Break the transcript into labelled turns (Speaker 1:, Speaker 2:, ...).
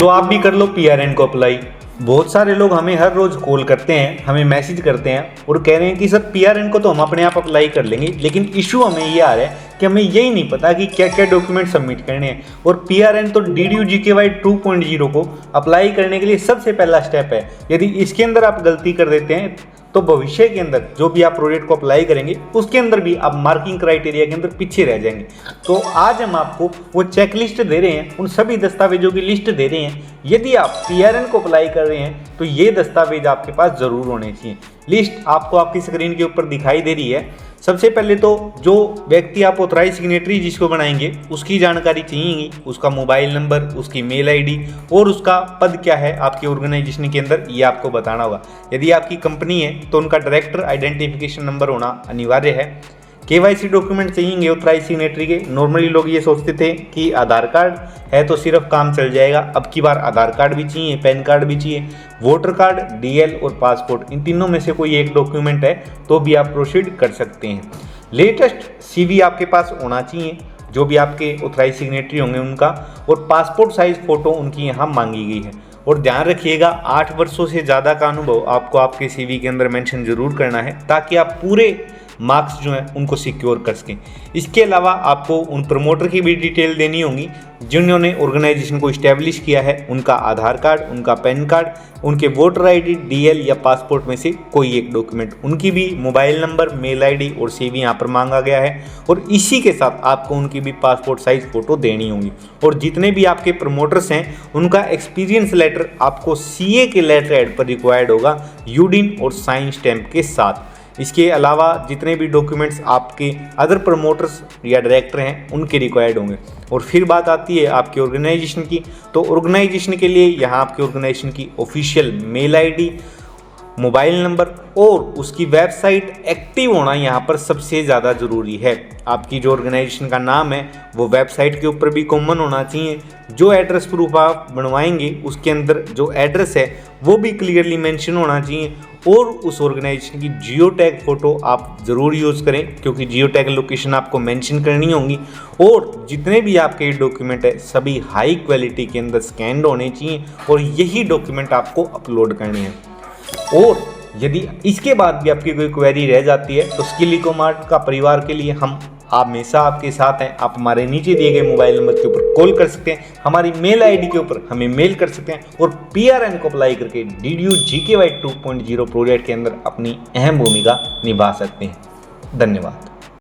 Speaker 1: तो आप भी कर लो पीआरएन को अप्लाई। बहुत सारे लोग हमें हर रोज़ कॉल करते हैं, हमें मैसेज करते हैं और कह रहे हैं कि सर पीआरएन को तो हम अपने आप अप्लाई कर लेंगे, लेकिन इशू हमें ये आ रहा है कि हमें यही नहीं पता कि क्या क्या डॉक्यूमेंट सबमिट करने हैं। और पीआरएन तो DDU-GKY 2.0 को अप्लाई करने के लिए सबसे पहला स्टेप है। यदि इसके अंदर आप गलती कर देते हैं तो भविष्य के अंदर जो भी आप प्रोजेक्ट को अप्लाई करेंगे उसके अंदर भी आप मार्किंग क्राइटेरिया के अंदर पीछे रह जाएंगे। तो आज हम आपको वो चेकलिस्ट दे रहे हैं, उन सभी दस्तावेजों की लिस्ट दे रहे हैं। यदि आप पीआरएन को अप्लाई कर रहे हैं तो ये दस्तावेज आपके पास ज़रूर होने चाहिए। लिस्ट आपको आपकी स्क्रीन के ऊपर दिखाई दे रही है। सबसे पहले तो जो व्यक्ति आप ऑथराइज सिग्नेटरी जिसको बनाएंगे उसकी जानकारी चाहिए, उसका मोबाइल नंबर, उसकी मेल आईडी और उसका पद क्या है आपकी ऑर्गेनाइजेशन के अंदर, ये आपको बताना होगा। यदि आपकी कंपनी है तो उनका डायरेक्टर आइडेंटिफिकेशन नंबर होना अनिवार्य है। KYC डॉक्यूमेंट चाहिए ऑथराइज सिग्नेटरी के। नॉर्मली लोग ये सोचते थे कि आधार कार्ड है तो सिर्फ काम चल जाएगा, अब की बार आधार कार्ड भी चाहिए, पैन कार्ड भी चाहिए, वोटर कार्ड, DL और पासपोर्ट, इन तीनों में से कोई एक डॉक्यूमेंट है तो भी आप प्रोसीड कर सकते हैं। लेटेस्ट CV आपके पास होना चाहिए, जो भी आपके ऑथराइज सिग्नेटरी होंगे उनका, और पासपोर्ट साइज फ़ोटो उनकी यहाँ मांगी गई है। और ध्यान रखिएगा 8 वर्षों से ज़्यादा का अनुभव आपको आपके CV के अंदर मेंशन ज़रूर करना है ताकि आप पूरे मार्क्स जो हैं उनको सिक्योर कर सकें। इसके अलावा आपको उन प्रमोटर की भी डिटेल देनी होगी जिन्होंने ऑर्गेनाइजेशन को इस्टेब्लिश किया है, उनका आधार कार्ड, उनका पैन कार्ड, उनके वोटर ID, DL या पासपोर्ट में से कोई एक डॉक्यूमेंट, उनकी भी मोबाइल नंबर, मेल ID और CV यहाँ पर मांगा गया है। और इसी के साथ आपको उनकी भी पासपोर्ट साइज फ़ोटो देनी होगी। और जितने भी आपके प्रमोटर्स हैं उनका एक्सपीरियंस लेटर आपको CA के लेटर हेड पर रिक्वायर्ड होगा, यूडिन और साइन स्टैम्प के साथ। इसके अलावा जितने भी डॉक्यूमेंट्स आपके अदर प्रमोटर्स या डायरेक्टर हैं उनके रिक्वायर्ड होंगे। और फिर बात आती है आपकी ऑर्गेनाइजेशन की, तो ऑर्गेनाइजेशन के लिए यहाँ आपकी ऑर्गेनाइजेशन की official mail ID, mobile number और उसकी वेबसाइट एक्टिव होना यहाँ पर सबसे ज़्यादा ज़रूरी है। आपकी जो ऑर्गेनाइजेशन का नाम है वो वेबसाइट के ऊपर भी कॉमन होना चाहिए। जो एड्रेस प्रूफ आप बनवाएंगे उसके अंदर जो एड्रेस है वो भी क्लियरली मेंशन होना चाहिए। और उस ऑर्गेनाइजेशन की जियो टैग फ़ोटो आप ज़रूर यूज़ करें क्योंकि जियो टैग लोकेशन आपको मेंशन करनी होगी। और जितने भी आपके डॉक्यूमेंट है सभी हाई क्वालिटी के अंदर स्कैन्ड होने चाहिए और यही डॉक्यूमेंट आपको अपलोड करने हैं। और यदि इसके बाद भी आपकी कोई क्वेरी रह जाती है तो स्किल इकोमार्ट का परिवार के लिए हम हमेशा आपके साथ हैं। आप हमारे नीचे दिए गए मोबाइल नंबर के ऊपर कॉल कर सकते हैं, हमारी मेल ID के ऊपर हमें मेल कर सकते हैं और पीआरएन को अप्लाई करके DDU-GKY 2.0 प्रोजेक्ट के अंदर अपनी अहम भूमिका निभा सकते हैं। धन्यवाद।